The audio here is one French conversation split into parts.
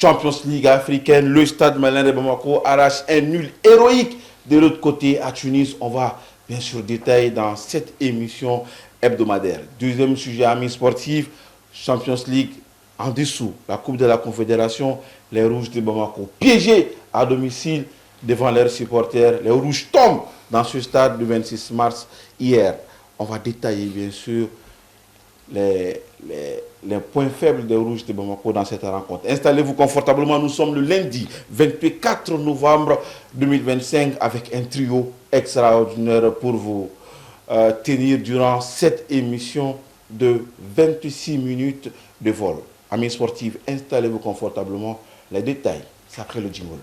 Champions League africaine, le Stade Malien de Bamako arrache un nul héroïque de l'autre côté à Tunis. On va bien sûr détailler dans cette émission hebdomadaire. Deuxième sujet, amis sportifs, Champions League en dessous, la Coupe de la Confédération, les Rouges de Bamako piégés à domicile devant leurs supporters. Les Rouges tombent dans ce stade le 26 mars hier. On va détailler bien sûr les points faibles des Rouges de Bamako dans cette rencontre. Installez-vous confortablement, nous sommes le lundi 24 novembre 2025 avec un trio extraordinaire pour vous tenir durant cette émission de 26 minutes de vol. Amis sportifs, installez-vous confortablement. Les détails, c'est après le jingle.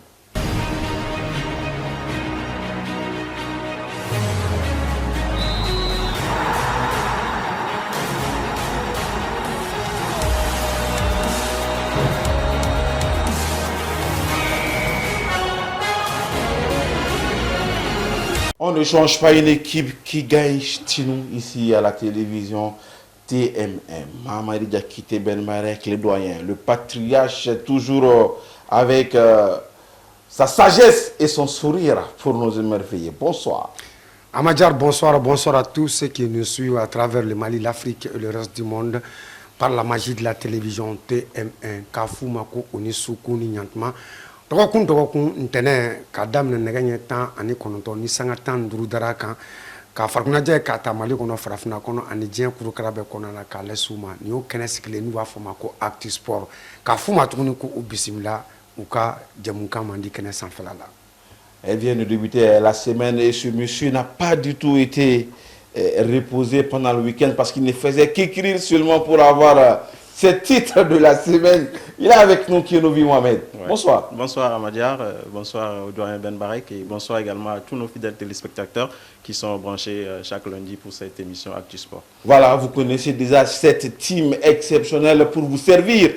On ne change pas une équipe qui gagne chez nous ici à la télévision TMM. Mamadi Diakité Ben Marek, le doyen, le patriarche, toujours avec sa sagesse et son sourire pour nous émerveiller. Bonsoir. Amadjar, bonsoir, bonsoir à tous ceux qui nous suivent à travers le Mali, l'Afrique et le reste du monde par la magie de la télévision TM1. Kafou Mako Onisuku Ninyantma. Dɔgɔkun ntɛnɛn ka daminɛ nɛgɛ ɲɛ 10 ani 9 ni sanga 15 dara kan ka farikunajɛ ka ta Mali kɔnɔ farafina kɔnɔ ani diɲɛ kurukara bɛɛ kɔnɔ la k'a lɛs'u ma nin y'o kɛnɛ sigilen n'u b'a fɔ ma ko Actu Sport k'a f'u ma tuguni ko u bisimila u ka jɛmukan man di kɛnɛ sanfɛla la. Elle vient de débuter la semaine et ce monsieur n'a pas du tout été reposé pendant le week-end parce qu'il ne faisait qu'écrire seulement pour avoir ce titre de la semaine. Il est avec nous, Kienovi Mohamed. Ouais. Bonsoir. Bonsoir Amadiar, bonsoir au doyen Ben Barek et bonsoir également à tous nos fidèles téléspectateurs qui sont branchés chaque lundi pour cette émission Actu Sport. Voilà, vous connaissez déjà cette team exceptionnelle pour vous servir.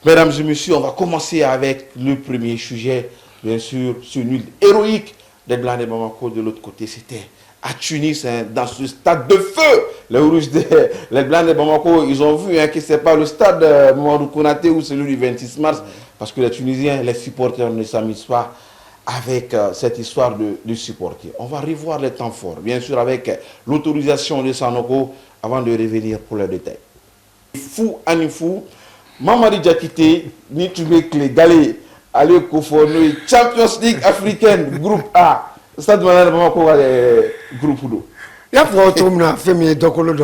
Mesdames et messieurs, on va commencer avec le premier sujet. Bien sûr, ce nul héroïque des Blancs de Bamako de l'autre côté, c'était à Tunis, hein, dans ce stade de feu. Les Blancs de Bamako, ils ont vu que ce n'est pas le stade Mamadou Konaté ou celui du 26 mars, parce que les Tunisiens, les supporters ne s'amusent pas avec cette histoire de supporter. On va revoir les temps forts, bien sûr avec l'autorisation de Sanoko, avant de revenir pour les détails. Fou, Anifou, Mamadi Diakité, Nitubekle, Galé, Ali Kofono, Champions League africaine, groupe A. Stade Malien de Bamako, groupe Udo. Il y a un film Dokolo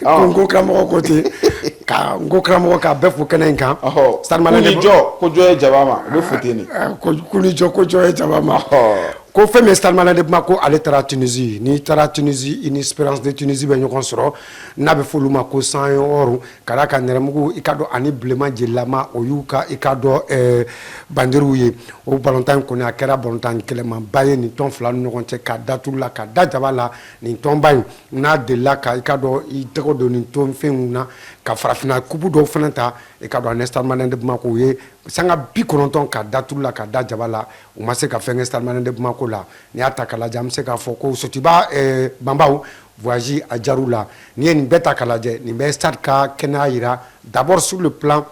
Kongo Kramoko côté, Kongo Kramoko ka bɛɛ fo kɛnɛ in kan. Stade Malien de Bamako, Kojo Jabama, le fouteni. Kunijo Kojo Jabama. Ko fɛn min Stade Malien de Bamako ale taara Tunisie, ni taara Tunisie une espérance de Tunisie bɛ ɲɔgɔn sɔrɔ n'a bɛ f'olu ma ko 100 € ka d'a kan nɛrɛmugu i ka dɔn ani bilenman jelilama o y'u ka i ka dɔn bandeiriw ye o balontan kɔni a kɛra balontan kɛlɛmanba ye nin tɔn fila ni ɲɔgɔn cɛ ka daturu la ka da jaba la nin tɔnba in n'a delila ka i ka dɔn i tɛgɛ don nin tɔn fɛnw na ka farafina kubu dɔw fana ta i ka dɔn ani Stade Malien de Bamako ye sanga 90 ka daturu la ka da jaba la u ma se ka fɛn kɛ Stade Malien de Bamako la ni y'a ta k'a lajɛ an bɛ se k'a fɔ ko Sotiba banbaw voyage a jar'u la ni ye nin bɛɛ ta k'a lajɛ nin bɛ stade ka kɛnɛya yira d'abord sur le plan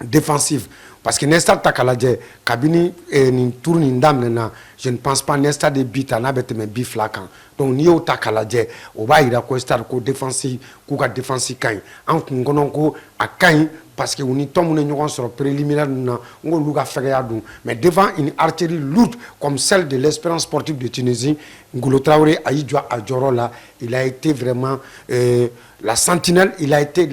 défensif parce que Nesta ta k'a lajɛ kabini nin tour nin daminɛna je ne pense pas Nesta de bi ta n'a bɛ tɛmɛ bi 2 kan donc n'i y'o ta k'a lajɛ o b'a yira ko stade ko défensif k'u ka défense ka ɲi an kun kɔnɔ ko a ka ɲi parce que ni tɔn minnu ɲɔgɔn sɔrɔ préliminaire ninnu na n k'olu ka fɛgɛya dun mais devant une artillerie lourde comme celle de l'Espérance sportive de Tunisie Ngolo Traoré a y'i jɔ a jɔyɔrɔ la il a été vraiment la sentinelle il a été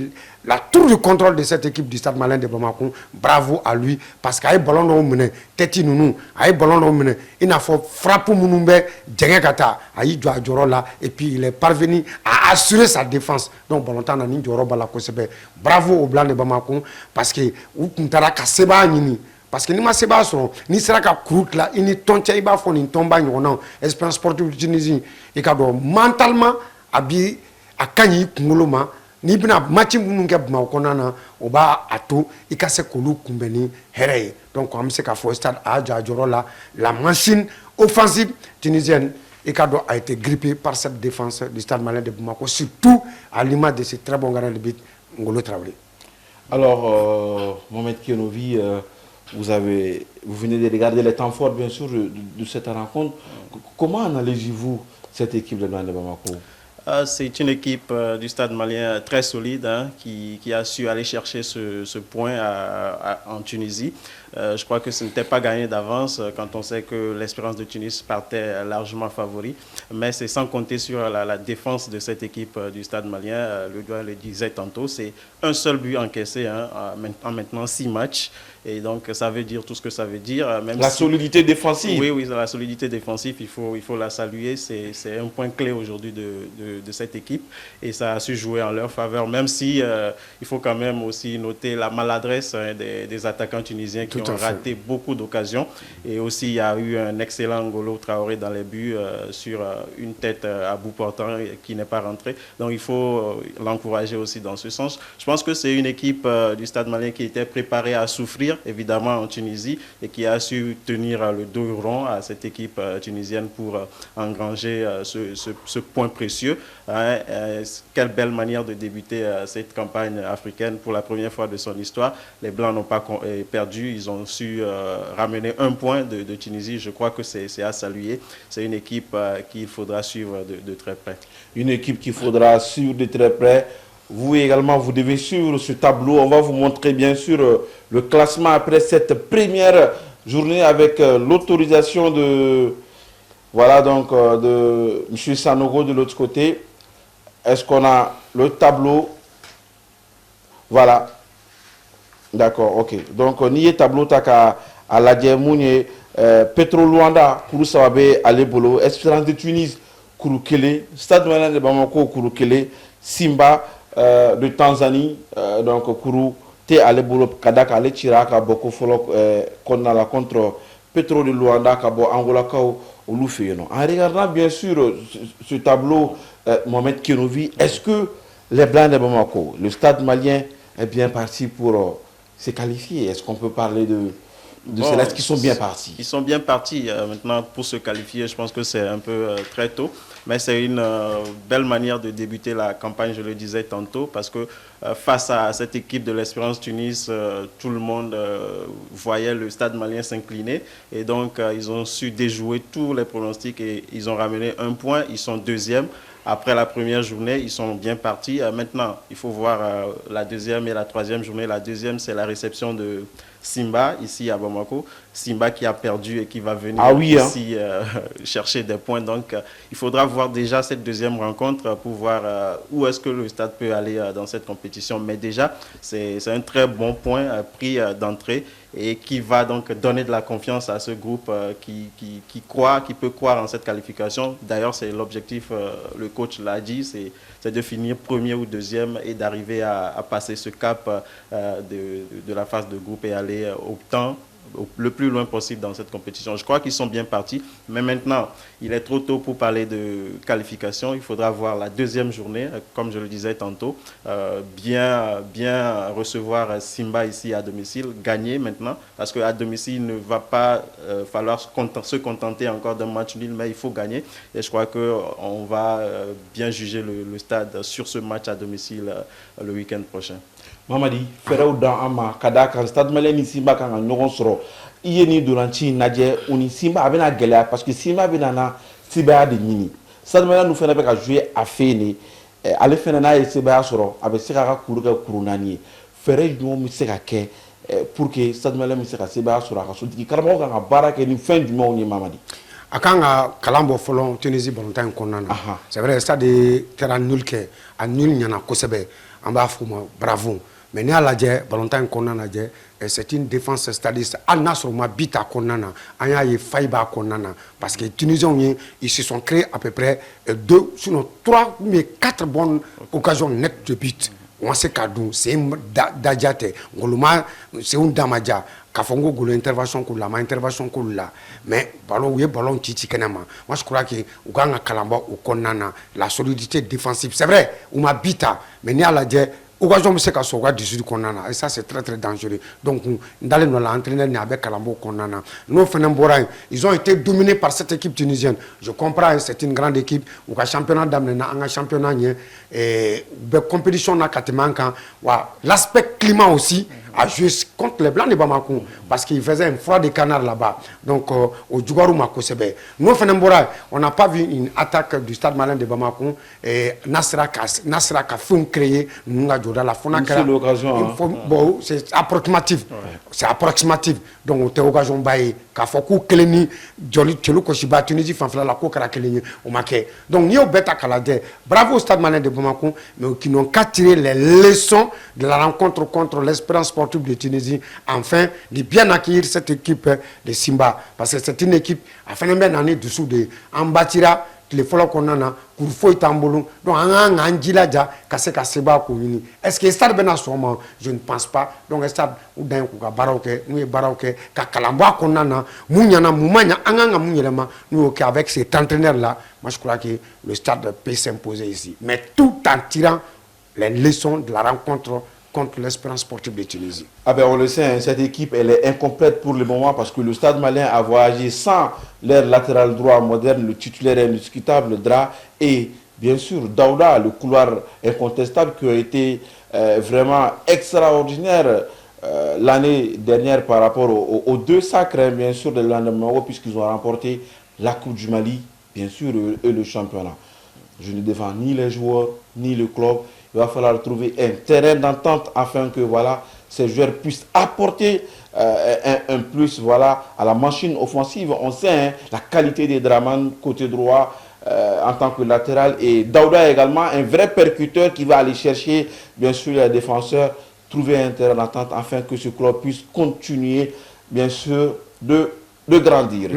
la tour de contrôle de cette équipe du Stade Malien de Bamako bravo à lui parce qu'a ye ballon dɔw minɛ tête ninnu a ye ballon dɔw minɛ i n'a fɔ frappe minnu bɛ jɛngɛ ka taa a y'i jɔ a jɔyɔrɔ la et puis il est parvenu à assurer sa défense donc ballontan na nin jɔyɔrɔ b'a la kosɛbɛ bravo aux Blancs de Bamako parce que u tun taara ka sebaa ɲini parce que n'i ma sebaa sɔrɔ n'i sera ka kuru tila i ni tɔn cɛ i b'a fɔ nin tɔnba ɲɔgɔnnaw Espérance sportive de Tunisie i ka dɔn mentalement a bi a ka ɲi i kunkolo ma n'i bɛna match minnu kɛ Bamakɔ kɔnɔna na o b'a to i ka se k'olu kunbɛn ni hɛrɛ ye donc an bɛ se k'a fɔ stade a y'a jɔ a jɔyɔrɔ la la machine offensive tunisienne i ka dɔn a été grippé par cette défense du Stade Malien de Bamako surtout à l'image de ce très bon gardien de but Ngolo Traoré. Alors Mohamed Kienovi, vous venez de regarder les temps forts, bien sûr, de cette rencontre. Comment analysez-vous cette équipe de Bamako? C'est une équipe du Stade malien très solide, hein, qui a su aller chercher ce point en Tunisie. Je crois que ce n'était pas gagné d'avance quand on sait que l'Espérance de Tunis partait largement favori. Mais c'est sans compter sur la défense de cette équipe du Stade malien. Le doyen le disait tantôt, c'est un seul but encaissé, hein, en maintenant 6 matchs. Et donc, ça veut dire tout ce que ça veut dire. Même solidité défensive. Oui, la solidité défensive, il faut la saluer. C'est un point clé aujourd'hui de cette équipe. Et ça a su jouer en leur faveur, même si il faut quand même aussi noter la maladresse, hein, des attaquants tunisiens qui ont raté beaucoup d'occasions. Et aussi, il y a eu un excellent Ngolo Traoré dans les buts sur une tête à bout portant qui n'est pas rentrée. Donc, il faut l'encourager aussi dans ce sens. Je pense que c'est une équipe du Stade malien qui était préparée à souffrir, évidemment, en Tunisie, et qui a su tenir le dos rond à cette équipe tunisienne pour engranger ce point précieux. Hein, quelle belle manière de débuter cette campagne africaine pour la première fois de son histoire. Les Blancs n'ont pas perdu, ils ont su ramener un point de Tunisie. Je crois que c'est à saluer. C'est une équipe qu'il faudra suivre de très près. Une équipe qu'il faudra suivre de très près. Vous également, vous devez suivre ce tableau. On va vous montrer bien sûr le classement après cette première journée avec l'autorisation de, voilà, donc, de M. Sanogo de l'autre côté. Est-ce qu'on a le tableau? Voilà. D'accord, ok. Donc, on y est tableau taka à la Djemouni, Petro Luanda, Kourou Sawabe, Alebolo, Espérance de Tunis, Kourou Kele, Stade Malien de Bamako, Kourou Kele, Simba de Tanzanie, donc Kourou, Te Alebolo, Kadak, Ale Chiraka, Boko Folok, Konala contre Petro de Luanda, Kabo, Angola, Kao, Olouféno. En regardant bien sûr ce tableau, Mohamed Kenovi, est-ce que les Blancs de Bamako, le Stade malien est bien parti pour se qualifier? Est-ce qu'on peut parler de cela? Est-ce qu'ils sont bien partis? Ils sont bien partis. Maintenant, pour se qualifier, je pense que c'est un peu très tôt. Mais c'est une belle manière de débuter la campagne, je le disais tantôt, parce que face à cette équipe de l'Espérance Tunis, tout le monde voyait le Stade malien s'incliner. Et donc, ils ont su déjouer tous les pronostics et ils ont ramené un point. Ils sont deuxièmes. Après la première journée, ils sont bien partis. Maintenant, il faut voir la deuxième et la troisième journée. La deuxième, c'est la réception de Simba, ici à Bamako. Simba qui a perdu et qui va venir ici chercher des points. Donc, il faudra voir déjà cette deuxième rencontre pour voir où est-ce que le Stade peut aller dans cette compétition. Mais déjà, c'est un très bon point pris d'entrée et qui va donc donner de la confiance à ce groupe qui peut croire en cette qualification. D'ailleurs, c'est l'objectif, le coach l'a dit, c'est de finir premier ou deuxième et d'arriver à passer ce cap de la phase de groupe et aller le plus loin possible dans cette compétition. Je crois qu'ils sont bien partis, mais maintenant, il est trop tôt pour parler de qualification. Il faudra voir la deuxième journée, comme je le disais tantôt, bien recevoir Simba ici à domicile, gagner maintenant, parce qu'à domicile, il ne va pas falloir se contenter encore d'un match nul, mais il faut gagner. Et je crois qu'on va bien juger le Stade sur ce match à domicile le week-end prochain. Mamadi, fɛrɛw dan an ma ka d'a kan Stade Malien ni Simba kan ka ɲɔgɔn sɔrɔ. I ye nin dolanci in lajɛ u ni Simba a bɛna gɛlɛya parce que Simba bɛna na sebaya de ɲini. Stade Malien nu fɛnɛ bɛ ka jouer a fɛ yen de. Ale fɛnɛ n'a ye sebaya sɔrɔ a bɛ se k'a ka kuru kɛ kuru naani ye. Fɛrɛ jumɛn bɛ se ka kɛ pour que Stade Malien bɛ se ka sebaya sɔrɔ a ka sotigi karamɔgɔ kan ka baara kɛ ni fɛn jumɛnw ye Mamadi? A kan ka kalan bɔ fɔlɔ Tunisie balontan in kɔnɔna na. C'est vrai stade kɛra nul kɛ a nul ɲana kosɛbɛ an b'a fɔ ma bravo. Mais ni a lajɛ balontan in kɔnɔna lajɛ c'est une défense stadiste hali n'a sɔrɔ ma bi ta kɔnɔna na an y'a ye faille b'a kɔnɔna na parce que Tunisiens ye ils se sont créés à peu près 2 sinon 3 mais 4 bonnes occasions nettes de but. On sait k'a dun c'est daja tɛ Ngoloma c'est un damaja k'a fɔ n ko Ngolo intervention k'u la ma intervention k'u la mais ballon u ye ballon ci kɛnɛ ma moi je crois que u kan ka kalan bɔ o kɔnɔna na la solidité défensive c'est vrai u ma bi ta mais ni a lajɛ occasion bɛ se ka sɔrɔ u ka 18 kɔnɔna na et ça c'est très très dangereux donc n dalen dɔ la entraîneur ni a bɛ kalan bɔ o kɔnɔna na n'o fana bɔra yen ils ont été dominés par cette équipe tunisienne je comprends c'est une grande équipe u ka championnat daminɛna an ka championnat ɲɛ u bɛ compétition na ka tɛmɛ an kan wa l'aspect climat aussi a joué contre les Blancs de Bamako parce qu'il faisait un froid de canard là-bas. Donc, au Djougarou Makosebe. Nous, on n'a pas vu une attaque du Stade Malien de Bamako. Et Nasra Kafoun créé, nous avons la C'est l'occasion. Bon, c'est approximatif. C'est approximatif. Donc, on a l'occasion de Kafoku Keleni, Joli Tchelou Koshiba, Tunisie, Fanfla, la Kokara Keleni, au Maquet. Donc, nous avons bêta Kalade. Bravo au Stade Malien de Bamako, mais qui n'ont qu'à tirer les leçons de la rencontre contre l'Espérance sportive de Tunisie, enfin, de bien accueillir cette équipe de Simba. Parce que c'est une équipe, à fin de l'année, dessous de Ambatira, les follow qu'on a, pour faut tambolo, donc un angilaja, cassé casseba communi. Est-ce que Stade Ben Assoma? Je ne pense pas. Donc, Stade ou d'un coup, baroque, nous est baroque, Kakalamba qu'on a, Mouniana, Moumania, Anganga Mounielema, nous, avec cet entraîneur-là, moi je crois que le Stade peut s'imposer ici. Mais tout en tirant les leçons de la rencontre contre l'Espérance sportive de Tunisie. Ah ben on le sait, hein, cette équipe elle est incomplète pour le moment parce que le Stade Malien a voyagé sans leur latéral droit moderne, le titulaire indiscutable Dra et bien sûr Daouda, le couloir incontestable qui a été vraiment extraordinaire l'année dernière par rapport aux deux sacres, hein, bien sûr, de l'Andamao puisqu'ils ont remporté la Coupe du Mali, bien sûr, et le championnat. Je ne défends ni les joueurs, ni le club. Il va falloir trouver un terrain d'entente afin que voilà, ces joueurs puissent apporter un plus voilà, à la machine offensive. On sait hein, la qualité des Draman côté droit en tant que latéral. Et Daouda également, un vrai percuteur qui va aller chercher bien sûr les défenseurs, trouver un terrain d'entente afin que ce club puisse continuer bien sûr de grandir.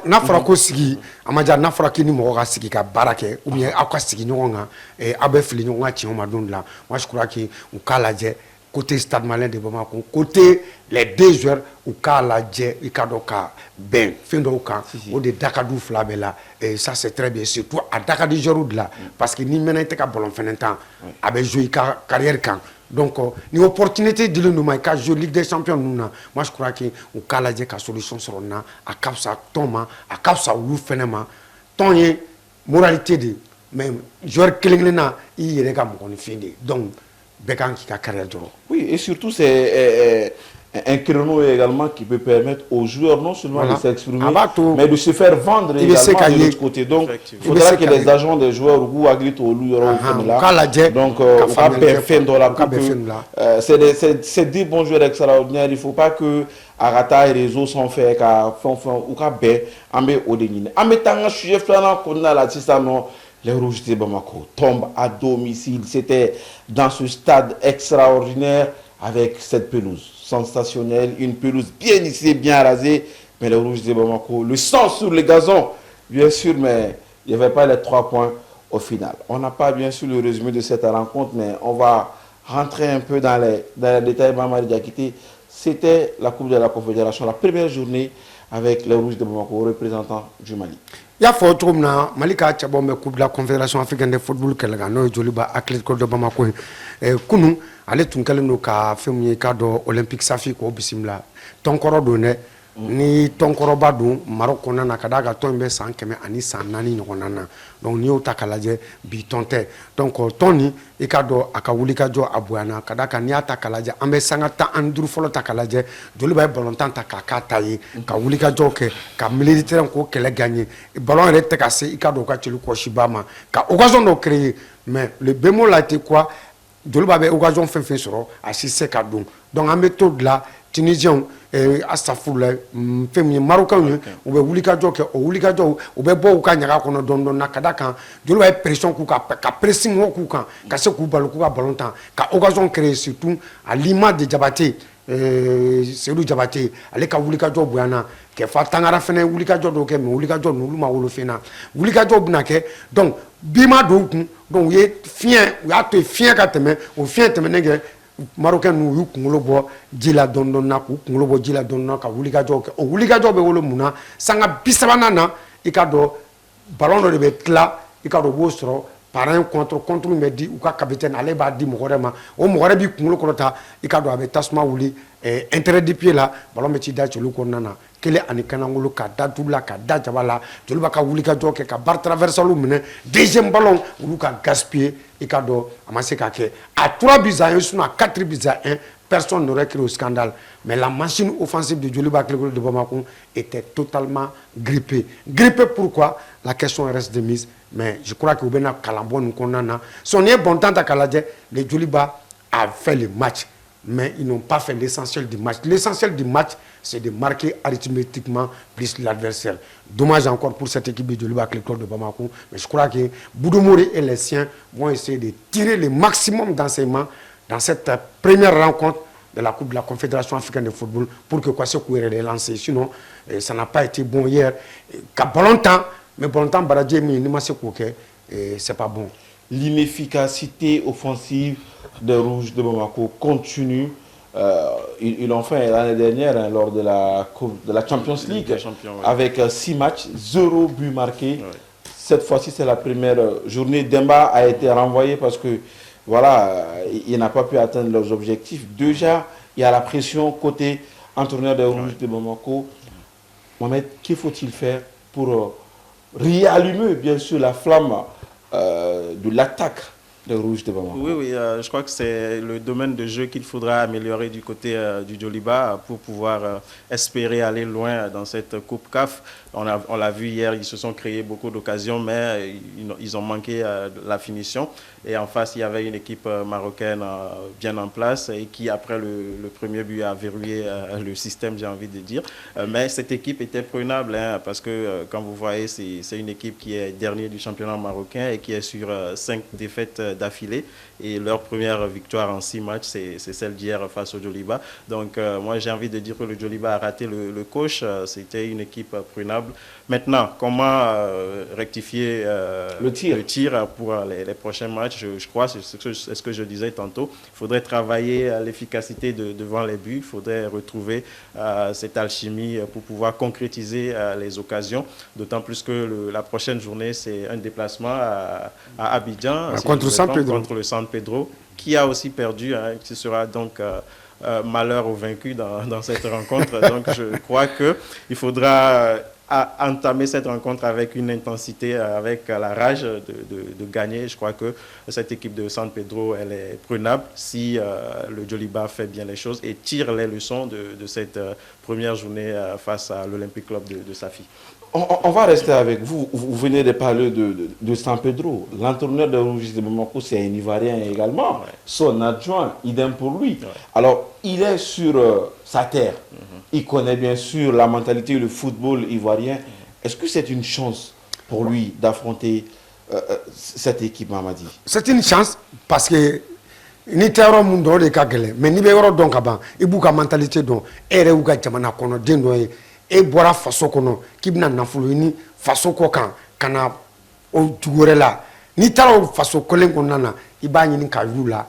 Nafra ko sigi amaja nafra kini mo ga sigi ka barake ou bien akwa sigi nyonga et abe fili nyonga ti on ma don là. Moi je crois que on kalaje côté Stade Malien de Bamako côté les deux joueurs ou kalaje ikadoka ben fendo ka o de Dakadou flabela et ça c'est très bien surtout à Dakadou Jorud là parce que ni mena ka bolon fenentan abe jouer carrière kan. Donc, une opportunité de nous mettre jouer Ligue des Champions, moi je crois que au Canada, la solution sera là, à Kapsa Thomas, à Kapsa ou Fenema, tant y moralité de même joueur Kelingena, il est comme on finit. Donc, Bekan qui a carrière de oui, et surtout c'est un créneau également qui peut permettre aux joueurs non seulement de s'exprimer, mais de se faire vendre également de l'autre côté. Donc, il faudra que les agents des joueurs ou Aglito ou là, donc, c'est des bons joueurs extraordinaires. Il ne faut pas que Arata et réseau sont faits ou les Rouges de Bamako tombent à domicile. C'était dans ce stade extraordinaire avec cette pelouse sensationnelle, une pelouse bien lissée, bien rasée, mais les Rouges de Bamako, le sang sur le gazon, bien sûr, mais il n'y avait pas les 3 points au final. On n'a pas bien sûr le résumé de cette rencontre, mais on va rentrer un peu dans les détails. Mamadi Diakité, c'était la Coupe de la Confédération, la première journée avec les Rouges de Bamako, représentants du Mali. Il y a fort trop na Malika Tchabombe Coupe de la Confédération africaine de football kelga no joliba Athletic de Bamako kunu ale tunkele no ka femu ka do Olympique Safi ko bisimla tonkoro do ne ni tonkoro ba do Maroc na kadaga tombe 100 keme ani 100 nyona na donc ni o takalaje bi tonte donc toni e ka do akawulika jo abuana kadaka ni atakalaje ambe sangata andru folo takalaje joliba e bolontan takaka yi ka wulika jo ke ka militaire ko kele gagner ballon rete ka se e ka do ka chelu ko shibama ka occasion no créer mais le bémol a été quoi joliba be occasion fin soro assise ka donc en méthode là Tunisien Astafoula femi Marocain ou be wulika jo ke o wulika jo o be bo ka nyaga kono don na kadaka joliba pression ku ka pressing ku kan ka se ku balu ku ka ballon temps ka occasion créer surtout à l'image de Diabaté Seydou Diabaté ale ka wulika jo boyana ke fa tangara fene wulika jo do ke me wulika jo no luma wolo fena wulika jo bna ke donc bima do kun donc ye fien ya to fien ka teme o fien teme nge Marocain nous kungolo bo jila dondon na ku kungolo bo jila dondon na ka wulika jo ke o wulika jo be wolo muna sanga bisabana na ikado ballon de betla ikado bo soro par un contre me dit ou ka capitaine allez ba di mogorema o mogore bi kungolo kolota ikado abe tasma wuli intérêt de pied là ballon me ti da chulu ko nana kele ani kanangolo ka da dubla ka da jabala joluba ka wulika jo ke ka bar traverser lu mine deuxième ballon ou ka gaspiller ikado amase ka ke à 3 buts à 1 sur 4 buts à 1 personne n'aurait créé au scandale. Mais la machine offensive de Djoliba Athletic de Bamako était totalement grippée. Grippée pourquoi? La question reste de mise. Mais je crois que Oubena Kalambo nous condamne. Si on est bon temps à Kaladje, les Djoliba a fait le match. Mais ils n'ont pas fait l'essentiel du match. L'essentiel du match, c'est de marquer arithmétiquement plus l'adversaire. Dommage encore pour cette équipe de Djoliba avec le club de Bamako. Mais je crois que Boudomori et les siens vont essayer de tirer le maximum d'enseignements dans cette première rencontre de la Coupe de la Confédération africaine de football pour que Kwasi Kouéré les lance. Sinon, ça n'a pas été bon hier. Bon longtemps, mais bon longtemps, Baradje, c'est pas bon. L'inefficacité offensive des Rouges de Bamako continue. Ils l'ont fait l'année dernière lors de la Champions League avec 6 matchs, 0 but marqué. Cette fois-ci, c'est la première journée. Demba a été renvoyé parce que voilà, il n'a pas pu atteindre leurs objectifs. Déjà, il y a la pression côté entraîneur des Rouges de Bamako. Mohamed, qu'il faut-il faire pour réallumer, bien sûr, la flamme de l'attaque des Rouges de Bamako? Oui, je crois que c'est le domaine de jeu qu'il faudra améliorer du côté du Djoliba pour pouvoir espérer aller loin dans cette Coupe CAF. On l'a vu hier, ils se sont créés beaucoup d'occasions, mais ils ont manqué la finition. Et en face, il y avait une équipe marocaine bien en place et qui, après le premier but, a verrouillé le système, j'ai envie de dire. Mais cette équipe était prenable, parce que, comme vous voyez, c'est une équipe qui est dernier du championnat marocain et qui est sur 5 défaites d'affilée. Et leur première victoire en 6 matchs, c'est celle d'hier face au Djoliba. Donc, moi, j'ai envie de dire que le Djoliba a raté le coach. C'était une équipe prenable. Maintenant, comment rectifier le tir pour les prochains matchs? Je crois, c'est ce que je disais tantôt. Il faudrait travailler l'efficacité devant les buts. Il faudrait retrouver cette alchimie pour pouvoir concrétiser les occasions. D'autant plus que la prochaine journée, c'est un déplacement à Abidjan. Contre le San Pedro, qui a aussi perdu. Ce sera donc malheur aux vaincus dans cette rencontre. Donc, je crois qu'il faudra entamer cette rencontre avec une intensité, avec la rage de gagner. Je crois que cette équipe de San Pedro, elle est prenable si le Djoliba fait bien les choses et tire les leçons de cette première journée face à l'Olympique Club de Safi. On va rester avec vous. Vous venez de parler de San Pedro. L'entraîneur de Rouges de Bamako, c'est un Ivoirien également. Son adjoint, idem pour lui. Alors, il est sur sa terre. Il connaît bien sûr la mentalité du football ivoirien. Est-ce que c'est une chance pour lui d'affronter cette équipe, Mamadi? C'est une chance parce que ni terre mundo de kagele, mais ni be yoro don kaban, ibu ka mentalité don, ere uga jamana kono den do e bora faso kono kibna nafulu ni faso ko kan kana o jugore la ni tara faso kolen ko nana iba ni ka yula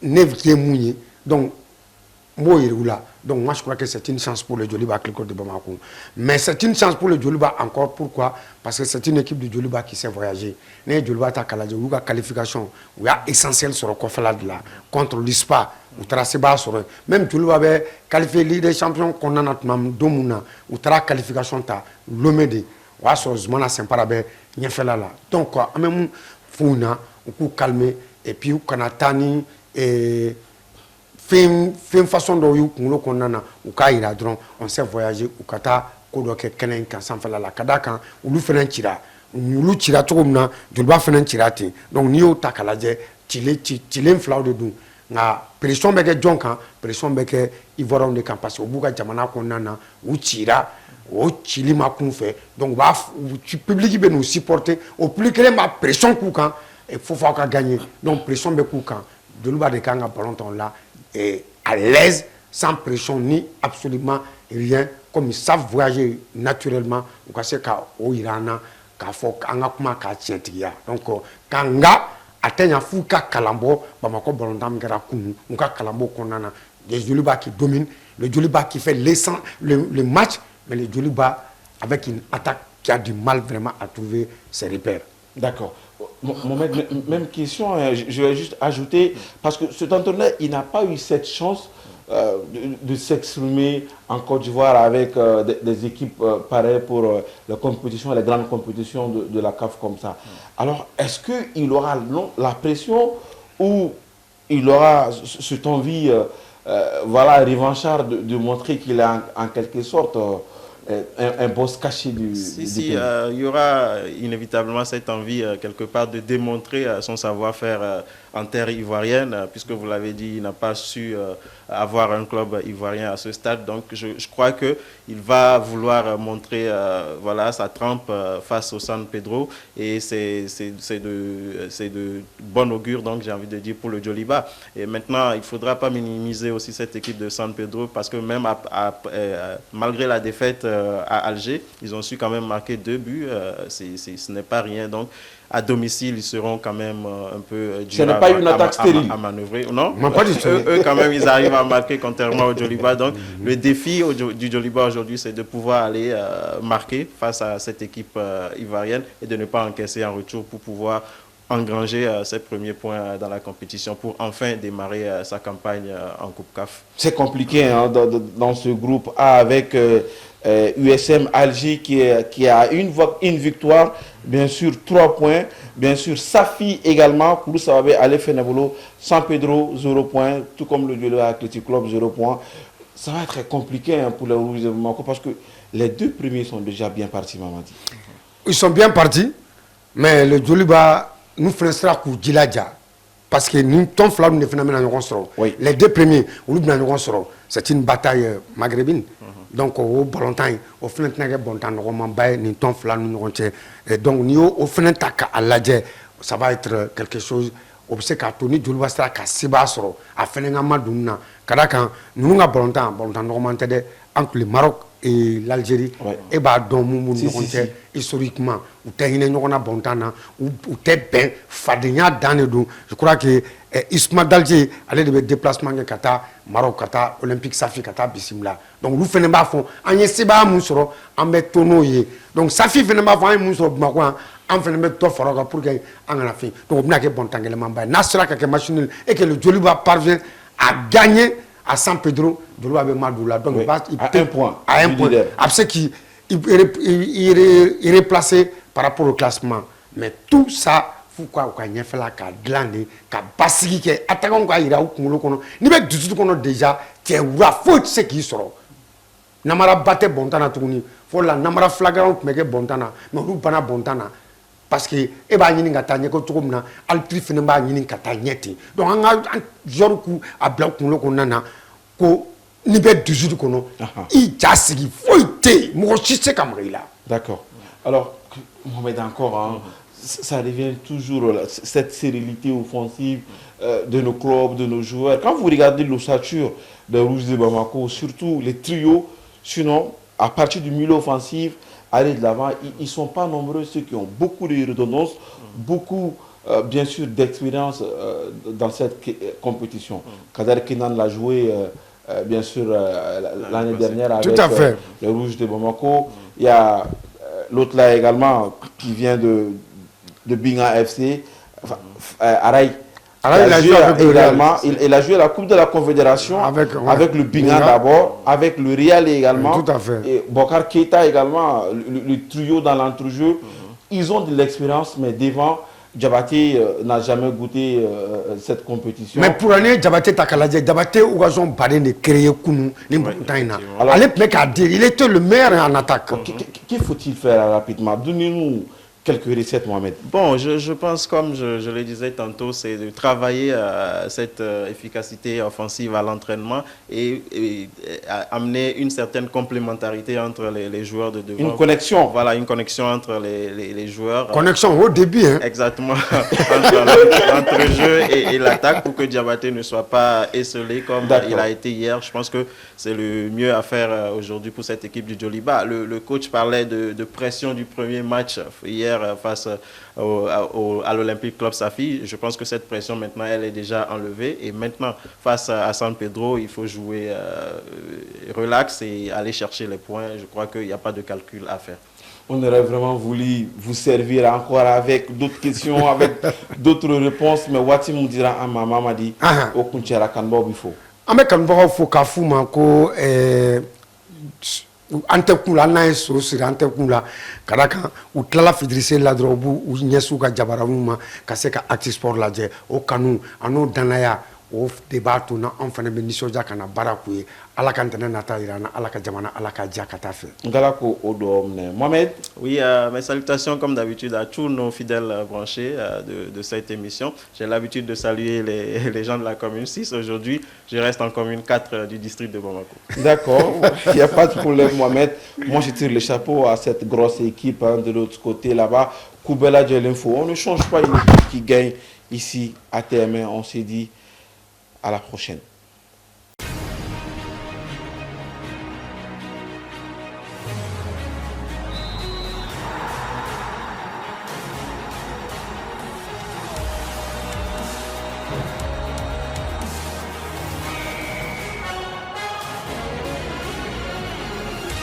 nev qui est mouillé donc moi donc moi je crois que c'est une chance pour le Djoliba avec le club de Bamako. Mais c'est une chance pour le Djoliba encore, pourquoi? Parce que c'est une équipe de Djoliba qui sait voyager. Les Djoliba ta kalaje ou la qualification ou a essentiel sur le conférence là contre l'ISPA ou tracé bas sur même Djoliba be qualifié Ligue des champions qu'on a notre mam domuna ou tra qualification ta l'omede ou a sur zmana sympa be nyefela là. Donc même founa ou calmer et puis ou kanatani et fin façon dont you kuno konana ou ka ira dron on sait voyager ou kata ko do ke kenen kan san fala la kadaka ulu fenen tira ulu tira to mna Djoliba fenen tira tin donc ni o takalaje tile flaw de dun nga pression be ke jonkan pression be ke ivoron de kan parce au buka jamana konana ou tira o chili ma kun fait donc ba public be nous supporter au plus que ma pression ku kan il faut ka gagner donc pression be ku kan Djoliba de kan ga ballon là et à l'aise, sans pression ni absolument rien, comme ils savent voyager naturellement, ou sait qu'au Iran, qu'à faut qu'un ka tientia. Donc quand nga atteint fou ka kalambo, Bamako Bolondam gara kunu, ou ka kalambo konana, des Djoliba qui dominent, le Djoliba qui fait le match, mais le Djoliba avec une attaque qui a du mal vraiment à trouver ses repères. D'accord. Même question, je vais juste ajouter, parce que cet entraîneur, il n'a pas eu cette chance de s'exprimer en Côte d'Ivoire avec des équipes pareilles pour les compétitions, les grandes compétitions de la CAF comme ça. Alors, est-ce qu'il aura la pression ou il aura cette envie voilà, revanchard de montrer qu'il est en quelque sorte un boss caché du Si, pays. il y aura inévitablement cette envie quelque part de démontrer son savoir-faire en terre ivoirienne, puisque vous l'avez dit, il n'a pas su avoir un club ivoirien à ce stade. Donc je crois qu'il va vouloir montrer voilà, sa trempe face au San Pedro, et c'est de bon augure, donc j'ai envie de dire, pour le Djoliba. Et maintenant, il ne faudra pas minimiser aussi cette équipe de San Pedro, parce que même malgré la défaite à Alger, ils ont su quand même marquer 2 buts, ce n'est pas rien. Donc à domicile, ils seront quand même un peu durs. Ce n'est pas une attaque stérile. À manœuvrer. Non, pas du tout. Eux, quand même, ils arrivent à marquer contrairement au Djoliba. Donc, le défi du Djoliba aujourd'hui, c'est de pouvoir aller marquer face à cette équipe ivoirienne et de ne pas encaisser en retour pour pouvoir engranger ses premiers points dans la compétition pour enfin démarrer sa campagne en Coupe CAF. C'est compliqué hein, dans ce groupe A avec USM Alger qui a une victoire, bien sûr 3 points, bien sûr Safi également, Kourou Sawabe, Ale Fenebolo, San Pedro 0 points, tout comme le Djoliba Athletic Club 0 points. Ça va être compliqué hein, pour les Rouges de Bamako parce que les 2 premiers sont déjà bien partis, Mamadi. Ils sont bien partis, mais le Djoliba nous fera coup Djiladja. Parce que nous, ton flamme ne phénomène en sort. Les 2 premiers, c'est une bataille maghrébine. Donc, au bon temps, au final, bon temps, nous ton flamme, donc, nous, au final, ça va être quelque chose. Observe qu'à Tony Djoliba sera qu'à Sibasro, à Fenengamaduna, Karakan, nous avons bon temps, entre le Maroc et l'Algérie, et bah donc historiquement, ou t'es bon temps, ou t'es ben fadenya dans le dos. Je crois que Ismaël d'Alger allait de déplacement Kata, Maroc Kata, Olympique Safi Kata, Bissimla. Donc nous faisons pas fond, en yessiba mousro, en bétonoye. Donc Safi fait pas fond, un mousro Makwa, en fait mettre toi faraga pour gagner en la fin. Donc on a que bon temps que le mamba, Nasra que machine et que le Djoliba parvient à gagner à San Pedro, Djoliba avait Madoula. Donc à un point. À un point. Après qu'il est replacé par rapport au classement. Mais tout ça, pourquoi on a fait la glande, ka basiki ke attaquant ko ira o kunlo kono ni be dusu kono déjà te wa faut ce qui sort namara batte bontana tuguni fo la namara flagrant meke bontana mais ru bana bontana parce que e ba nyini ngata nyeko tugumna altri fene ba nyini ngata nyeti donc anga jorku abla kunlo kono na ko ni be dusu kono I jasigi foite mo chisse kamrila. D'accord. Alors Mohamed encore hein, ça revient toujours cette sérénité offensive de nos clubs, de nos joueurs. Quand vous regardez l'ossature des Rouges de Bamako, surtout les trios, sinon, à partir du milieu offensif, aller de l'avant, ils ne sont pas nombreux, ceux qui ont beaucoup de redondance, beaucoup, bien sûr, d'expérience dans cette compétition. Kader Kenan l'a joué, bien sûr, l'année dernière avec les Rouges de Bamako. Il y a l'autre là également qui vient de Binga FC, Araï. Il a joué la Coupe de la Confédération avec le Binga d'abord, avec le Real également. Tout à fait. Et Bokar Keita également, le trio dans l'entrejeu. Ils ont de l'expérience, mais devant, Diabaté n'a jamais goûté cette compétition. Mais pour l'année, Diabaté ou Gazon Badé de créer Kounou, il était le meilleur en attaque. Qu'il faut-il faire rapidement? Donnez-nous quelques recettes, Mohamed. Bon, je pense, comme je le disais tantôt, c'est de travailler cette efficacité offensive à l'entraînement et amener une certaine complémentarité entre les joueurs de devant. Une connexion. Voilà, une connexion entre les joueurs. Connexion au début. Hein. Exactement. Entre l'entrejeu et l'attaque pour que Diabaté ne soit pas esselé comme il a été hier. Je pense que c'est le mieux à faire aujourd'hui pour cette équipe du Djoliba. Le coach parlait de pression du premier match hier face à l'Olympique Club Safi. Je pense que cette pression maintenant elle est déjà enlevée et maintenant face à San Pedro il faut jouer relax et aller chercher les points. Je crois qu'il n'y a pas de calcul à faire. On aurait vraiment voulu vous servir encore avec d'autres questions, avec d'autres réponses, mais Wati me dira à ma maman dit au Kunchera Kanbo Bifo. Avec Kanbo faut Kafouma ko antekula n'a so siri antekula karaka u tilala fidrise la dɔrɔn u ɲɛsu ka jabaraw ma ka se ka acte sport lajɛ o kanu an'o danaya o débat to na on fana be nisonja kana bara ku ye ala kan tana nata irana ala ka jamana ala ka jakata fe Ngalako Odomne. Mohamed. Oui, mes salutations comme d'habitude à tous nos fidèles branchés de cette émission. J'ai l'habitude de saluer les gens de la commune 6. Aujourd'hui, je reste en commune 4 du district de Bamako. D'accord, il n'y a pas de problème, Mohamed. Moi, je tire le chapeau à cette grosse équipe de l'autre côté là-bas. Koubela de l'info. On ne change pas une équipe qui gagne ici à TMA. On s'est dit à la prochaine.